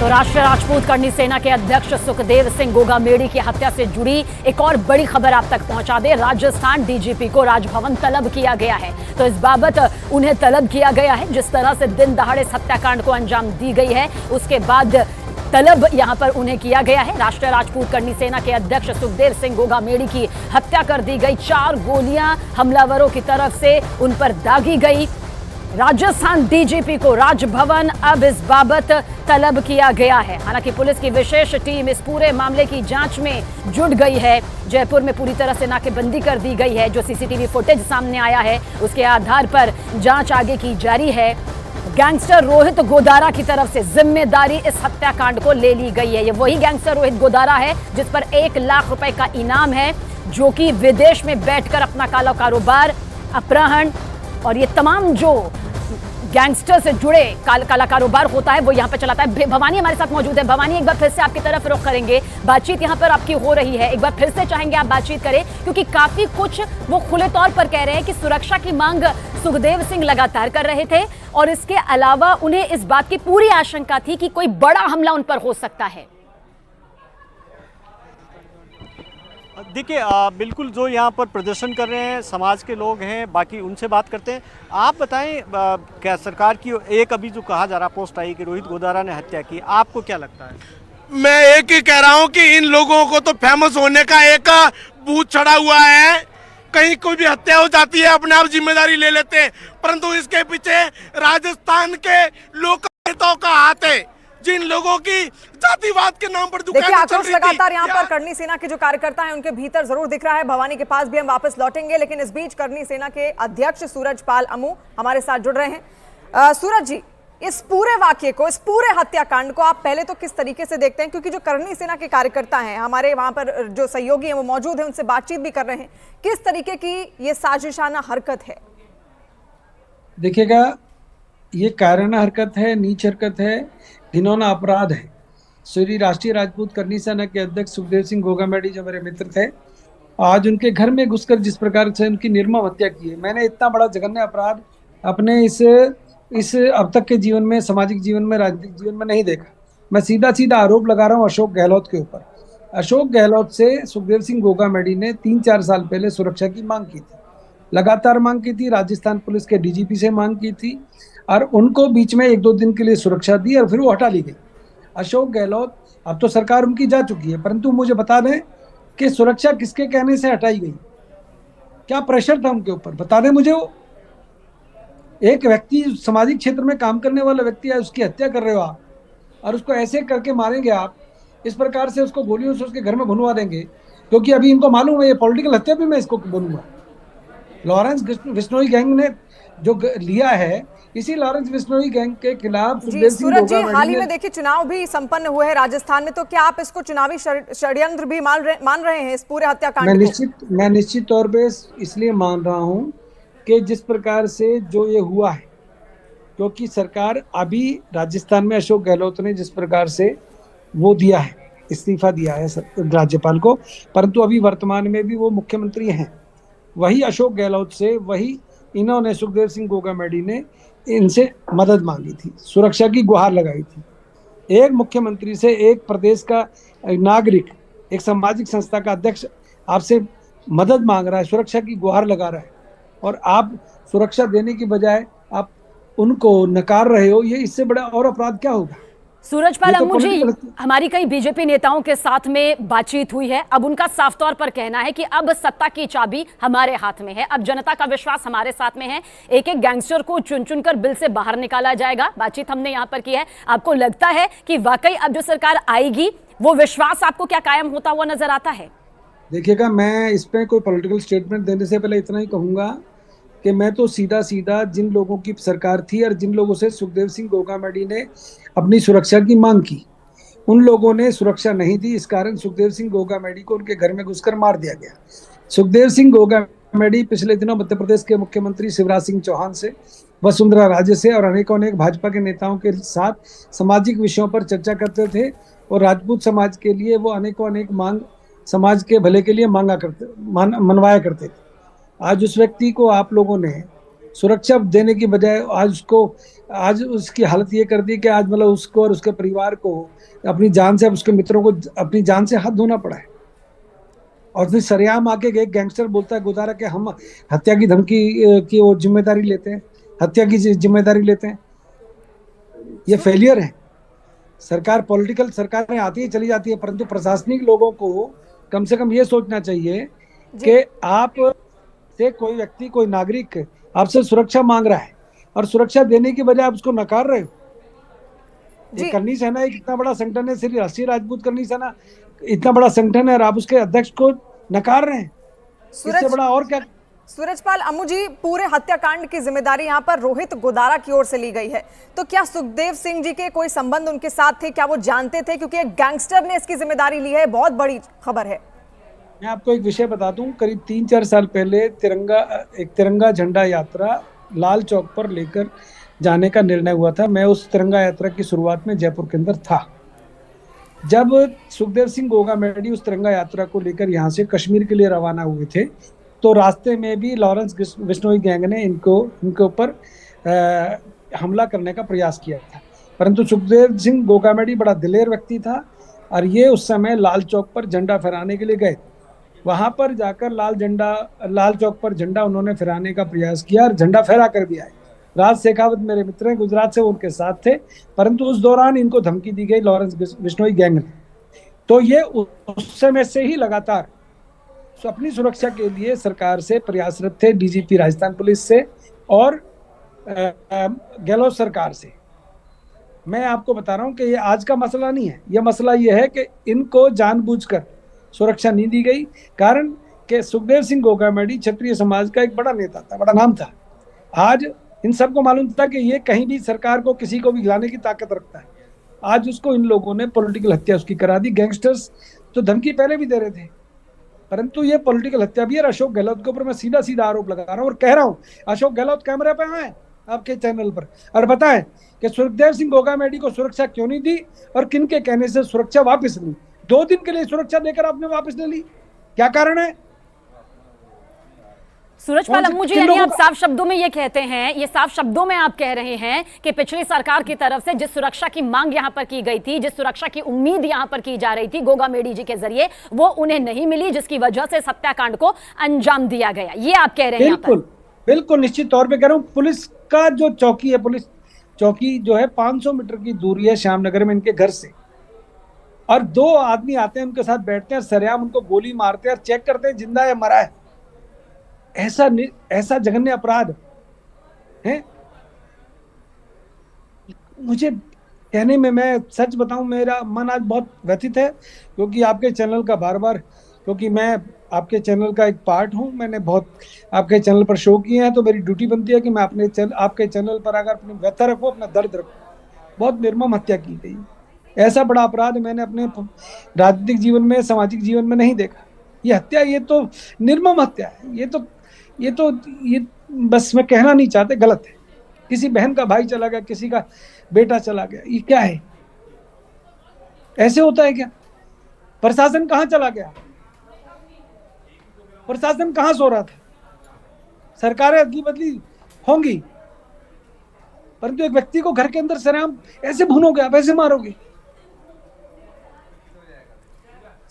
तो राष्ट्रीय राजपूत करनी सेना के अध्यक्ष सुखदेव सिंह गोगामेड़ी की हत्या से जुड़ी एक और बड़ी खबर आप तक पहुंचा दे। राजस्थान डीजीपी को राजभवन तलब किया गया है। तो इस बाबत उन्हें तलब किया गया है। जिस तरह से दिन दहाड़े हत्याकांड को अंजाम दी गई है, उसके बाद तलब यहां पर उन्हें किया गया है। राष्ट्रीय राजपूत करनी सेना के अध्यक्ष सुखदेव सिंह गोगामेड़ी की हत्या कर दी गई। 4 गोलियां हमलावरों की तरफ से उन पर दागी गई। राजस्थान डीजीपी को राजभवन अब इस बाबत तलब किया गया है। हालांकि पुलिस की विशेष टीम इस पूरे मामले की जांच में जुट गई है। जयपुर में पूरी तरह से नाकेबंदी कर दी गई है। जो सीसीटीवी फुटेज सामने आया है, उसके आधार पर जांच आगे की जारी है। गैंगस्टर रोहित गोदारा की तरफ से जिम्मेदारी इस हत्याकांड को ले ली गई है। ये वही गैंगस्टर रोहित गोदारा है जिस पर 1 लाख रुपए का इनाम है, जो कि विदेश में बैठकर अपना काला कारोबार, अपहरण और ये तमाम जो गैंगस्टर से जुड़े काला कारोबार होता है वो यहाँ पे चलाता है। भवानी हमारे साथ मौजूद है। भवानी, एक बार फिर से आपकी तरफ रुख करेंगे। बातचीत यहाँ पर आपकी हो रही है, एक बार फिर से चाहेंगे आप बातचीत करें, क्योंकि काफी कुछ वो खुले तौर पर कह रहे हैं कि सुरक्षा की मांग सुखदेव सिंह लगातार कर रहे थे और इसके अलावा उन्हें इस बात की पूरी आशंका थी कि कोई बड़ा हमला उन पर हो सकता है। देखिए, बिल्कुल जो यहाँ पर प्रदर्शन कर रहे हैं समाज के लोग हैं, बाकी उनसे बात करते हैं। आप बताएं, क्या सरकार की एक अभी जो कहा जा रहा पोस्ट आई कि रोहित गोदारा ने हत्या की, आपको क्या लगता है? मैं एक ही कह रहा हूँ कि इन लोगों को तो फेमस होने का एक भूत चढ़ा हुआ है। कहीं कोई भी हत्या हो जाती है अपने आप जिम्मेदारी ले लेते हैं, परंतु इसके पीछे राजस्थान के लोक नेताओं का हाथ है, जिन लोगों की जातिवाद के नाम पर देखिए आक्रोश लगातार यहाँ पर करनी सेना के जो कार्यकर्ता हैं उनके भीतर जरूर दिख रहा है। भवानी के पास भी हम वापस लौटेंगे, लेकिन इस बीच करनी सेना के अध्यक्ष सूरजपाल अमू हमारे साथ जुड़ रहे हैं। सूरज जी, इस पूरे वाक्य को, इस पूरे हत्याकांड को आप पहले तो किस तरीके से देखते हैं, क्योंकि जो करनी सेना के कार्यकर्ता हैं, हमारे वहां पर जो सहयोगी हैं वो मौजूद हैं, उनसे बातचीत भी कर रहे हैं, किस तरीके की ये साजिशाना हरकत है? देखिएगा, ये कायराना हरकत है, नीच हरकत है, घिनौना अपराध है। श्री राष्ट्रीय राजपूत करनी सेना के अध्यक्ष सुखदेव सिंह गोगामेड़ी जो मेरे मित्र थे, आज उनके घर में घुसकर जिस प्रकार से उनकी निर्मम हत्या की है, मैंने इतना बड़ा जघन्य अपराध अपने इस अब तक के जीवन में, सामाजिक जीवन में, राजनीतिक जीवन में नहीं देखा। मैं सीधा सीधा आरोप लगा रहा हूँ अशोक गहलोत के ऊपर। अशोक गहलोत से सुखदेव सिंह गोगामेड़ी ने 3-4 साल पहले सुरक्षा की मांग की थी, लगातार मांग की थी, राजस्थान पुलिस के डीजीपी से मांग की थी और उनको बीच में 1-2 दिन के लिए सुरक्षा दी और फिर वो हटा ली गई। अशोक गहलोत, अब तो सरकार उनकी जा चुकी है, परंतु मुझे बता दें कि सुरक्षा किसके कहने से हटाई गई, क्या प्रेशर था उनके ऊपर, बता दें मुझे। वो एक व्यक्ति, सामाजिक क्षेत्र में काम करने वाला व्यक्ति है, उसकी हत्या कर रहे हो आप और उसको ऐसे करके मारेंगे आप, इस प्रकार से उसको गोलियों से उसके घर में भुनवा देंगे, क्योंकि अभी इनको मालूम है ये पॉलिटिकल हत्या भी मैं इसको बोलूँगा। लॉरेंस बिश्नोई गैंग ने जो लिया है, इसी लॉरेंस बिश्नोई गैंग के खिलाफ सूरज जी, हाल ही में देखिए चुनाव भी संपन्न हुए हैं राजस्थान में, तो क्या आप इसको चुनावी षड्यंत्र भी मान रहे हैं इस पूरे हत्याकांड को? मैं निश्चित तौर पे इसलिए मान रहा हूं कि जिस प्रकार से जो ये हुआ है, क्योंकि सरकार अभी राजस्थान में अशोक गहलोत ने जिस प्रकार से वो दिया है, इस्तीफा दिया है राज्यपाल को, परंतु अभी वर्तमान में भी वो मुख्यमंत्री हैं। वही अशोक गहलोत से, वही इन्होंने, सुखदेव सिंह गोगामेड़ी ने इनसे मदद मांगी थी, सुरक्षा की गुहार लगाई थी। एक मुख्यमंत्री से, एक प्रदेश का नागरिक, एक सामाजिक संस्था का अध्यक्ष आपसे मदद मांग रहा है, सुरक्षा की गुहार लगा रहा है, और आप सुरक्षा देने की बजाय आप उनको नकार रहे हो, ये इससे बड़ा और अपराध क्या होगा? सूरजपाल अमू जी, हमारी कई बीजेपी नेताओं के साथ में बातचीत हुई है। अब उनका साफ तौर पर कहना है कि अब सत्ता की चाबी हमारे हाथ में है, अब जनता का विश्वास हमारे साथ में है, एक एक गैंगस्टर को चुन चुनकर बिल से बाहर निकाला जाएगा। बातचीत हमने यहाँ पर की है। आपको लगता है कि वाकई अब जो सरकार आएगी वो विश्वास आपको क्या कायम होता हुआ नजर आता है? देखिएगा, मैं इस पर कोई पॉलिटिकल स्टेटमेंट देने से पहले इतना ही कहूँगा कि मैं तो सीधा सीधा जिन लोगों की सरकार थी और जिन लोगों से सुखदेव सिंह गोगामेड़ी ने अपनी सुरक्षा की मांग की, उन लोगों ने सुरक्षा नहीं दी। इस कारण सुखदेव सिंह गोगामेड़ी को उनके घर में घुसकर मार दिया गया। सुखदेव सिंह गोगामेड़ी पिछले दिनों मध्य प्रदेश के मुख्यमंत्री शिवराज सिंह चौहान से, वसुंधरा राजे से और अनेक भाजपा के नेताओं के साथ सामाजिक विषयों पर चर्चा करते थे और राजपूत समाज के लिए वो अनेक मांग समाज के भले के लिए मनवाया करते थे। आज उस व्यक्ति को आप लोगों ने सुरक्षा देने की बजाय आज उसकी हालत ये कर दी कि आज मतलब उसको और उसके परिवार को अपनी जान से, उसके मित्रों को अपनी जान से हाथ धोना पड़ा है। और फिर सरेआम आके एक गैंगस्टर बोलता है गोदारा कि हम हत्या की धमकी की वो जिम्मेदारी लेते हैं, हत्या की जिम्मेदारी लेते हैं। ये फेलियर है। सरकार, पॉलिटिकल सरकारें आती है चली जाती है, परंतु प्रशासनिक लोगों को कम से कम ये सोचना चाहिए कि आप से कोई व्यक्ति, कोई नागरिक आपसे सुरक्षा मांग रहा है और सुरक्षा देने की बजाय आप उसको नकार रहे हो। ये करनी सेना एक इतना बड़ा संगठन है, श्री राष्ट्रीय राजपूत करनी सेना इतना बड़ा संगठन है और आप उसके अध्यक्ष को नकार रहे हैं। इससे बड़ा और क्या? सूरजपाल अम्मू जी, पूरे हत्याकांड की जिम्मेदारी यहाँ पर रोहित गोदारा की ओर से ली गई है, तो क्या सुखदेव सिंह जी के कोई संबंध उनके साथ थे? क्या वो जानते थे? क्योंकि एक गैंगस्टर ने इसकी जिम्मेदारी ली है, बहुत बड़ी खबर है। मैं आपको एक विषय बता दूं, करीब 3-4 साल पहले एक तिरंगा झंडा यात्रा लाल चौक पर लेकर जाने का निर्णय हुआ था। मैं उस तिरंगा यात्रा की शुरुआत में जयपुर के अंदर था। जब सुखदेव सिंह गोगामेडी उस तिरंगा यात्रा को लेकर यहाँ से कश्मीर के लिए रवाना हुए थे, तो रास्ते में भी लॉरेंस बिश्नोई गैंग ने इनके ऊपर हमला करने का प्रयास किया था। परंतु सुखदेव सिंह गोगामेडी बड़ा दिलेर व्यक्ति था और ये उस समय लाल चौक पर झंडा फहराने के लिए गए। वहां पर जाकर लाल चौक पर झंडा उन्होंने फहराने का प्रयास किया और झंडा फहरा कर दिया है। राज शेखावत मेरे मित्र हैं, गुजरात से, उनके साथ थे, परंतु उस दौरान इनको धमकी दी गई लॉरेंस बिश्नोई गैंग ने। तो ये उस समय से ही लगातार अपनी सुरक्षा के लिए सरकार से प्रयासरत थे, डीजीपी राजस्थान पुलिस से और गहलोत सरकार से। मैं आपको बता रहा हूं कि ये आज का मसला नहीं है, यह मसला ये है कि इनको जानबूझकर सुरक्षा नहीं दी गई। कारण कि सुखदेव सिंह गोगामेडी क्षत्रिय समाज का एक बड़ा नेता था, बड़ा नाम था। आज इन सबको मालूम था कि ये कहीं भी सरकार को, किसी को भी हिलाने की ताकत रखता है। आज उसको इन लोगों ने पॉलिटिकल हत्या उसकी करा दी। गैंगस्टर्स तो धमकी पहले भी दे रहे थे, परंतु ये पॉलिटिकल हत्या भी है। अशोक गहलोत के ऊपर मैं सीधा सीधा आरोप लगा रहा हूँ और कह रहा हूँ, अशोक गहलोत कैमरे पे आए आपके चैनल पर और बताएं कि सुखदेव सिंह गोगामेडी को सुरक्षा क्यों नहीं दी और किन के कहने से सुरक्षा वापस ली। 2 दिन के लिए सुरक्षा देकर आपने वापस ले ली, क्या कारण है? सूरजपाल अम्मू जी, यानी आप साफ शब्दों में ये कहते हैं, ये साफ शब्दों में आप कह रहे हैं कि पिछली सरकार की तरफ से जिस सुरक्षा की मांग यहां पर की गई थी, जिस सुरक्षा की उम्मीद यहां पर की जा रही थी गोगामेडी जी के जरिए, वो उन्हें नहीं मिली, जिसकी वजह से हत्याकांड को अंजाम दिया गया। ये आप कह रहे हैं? बिल्कुल निश्चित तौर पर कह रहा हूँ। पुलिस का जो चौकी है, पुलिस चौकी जो है 500 मीटर की दूरी है श्यामनगर में इनके घर से, और 2 आदमी आते हैं, उनके साथ बैठते हैं, सरेआम उनको गोली मारते हैं और चेक करते हैं जिंदा है मरा है। ऐसा जघन्य अपराध है। मुझे कहने में, मैं सच बताऊं, मेरा मन आज बहुत व्यथित है, क्योंकि आपके चैनल का बार-बार, क्योंकि मैं आपके चैनल का एक पार्ट हूं, मैंने बहुत आपके चैनल पर शो किए हैं, तो मेरी ड्यूटी बनती है कि मैं आपके चैनल पर अगर अपनी व्यथा रखूं, अपना दर्द रखूं। बहुत निर्मम हत्या की गई। ऐसा बड़ा अपराध मैंने अपने राजनीतिक जीवन में, सामाजिक जीवन में नहीं देखा। ये हत्या, ये तो निर्मम हत्या है। ये बस मैं कहना नहीं चाहते, गलत है। किसी बहन का भाई चला गया, किसी का बेटा चला गया, ये क्या है? ऐसे होता है क्या? प्रशासन कहाँ चला गया? प्रशासन कहाँ सो रहा था? सरकारें अदली बदली होंगी, परंतु एक व्यक्ति को घर के अंदर सरेआम ऐसे भूनोगे आप, ऐसे मारोगे?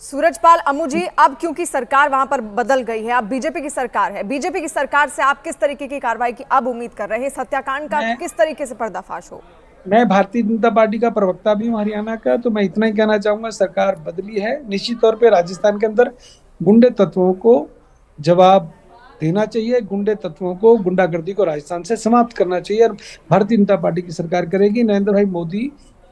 सूरजपाल अम्मू जी, अब क्योंकि सरकार वहां पर बदल गई है, अब बीजेपी की सरकार है, बीजेपी की सरकार से आप किस तरीके की कार्रवाई की अब उम्मीद कर रहे हैं? इस हत्याकांड का किस तरीके से पर्दाफाश हो? मैं भारतीय जनता पार्टी का प्रवक्ता भी हूँ हरियाणा का, तो मैं इतना ही कहना चाहूंगा, सरकार बदली है। निश्चित तौर पे राजस्थान के अंदर गुंडे तत्वों को जवाब देना चाहिए, गुंडे तत्वों को, गुंडागर्दी को राजस्थान से समाप्त करना चाहिए, और भारतीय जनता पार्टी की सरकार करेगी। नरेंद्र भाई मोदी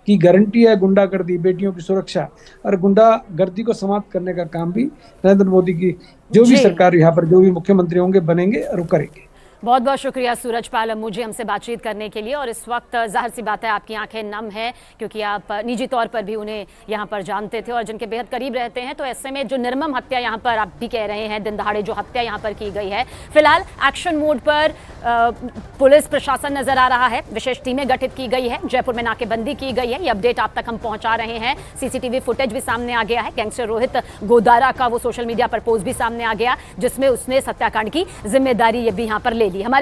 की गारंटी है गुंडागर्दी, बेटियों की सुरक्षा और गुंडागर्दी को समाप्त करने का काम भी नरेंद्र मोदी की जो भी सरकार यहाँ पर, जो भी मुख्यमंत्री होंगे, बनेंगे और वो करेंगे। बहुत बहुत शुक्रिया सूरजपाल अम्मू जी हमसे बातचीत करने के लिए। और इस वक्त जाहिर सी बात है आपकी आंखें नम हैं, क्योंकि आप निजी तौर पर भी उन्हें यहाँ पर जानते थे और जिनके बेहद करीब रहते हैं। तो ऐसे में जो निर्मम हत्या यहाँ पर आप भी कह रहे हैं, दिन दहाड़े जो हत्या यहाँ पर की गई है, फिलहाल एक्शन मोड पर पुलिस प्रशासन नजर आ रहा है। विशेष टीमें गठित की गई है, जयपुर में नाकेबंदी की गई है। ये अपडेट आप तक हम पहुंचा रहे हैं। सीसीटीवी फुटेज भी सामने आ गया है। गैंगस्टर रोहित गोदारा का वो सोशल मीडिया पर पोस्ट भी सामने आ गया, जिसमें उसने हत्याकांड की जिम्मेदारी ये भी यहाँ पर ले ली। हमारे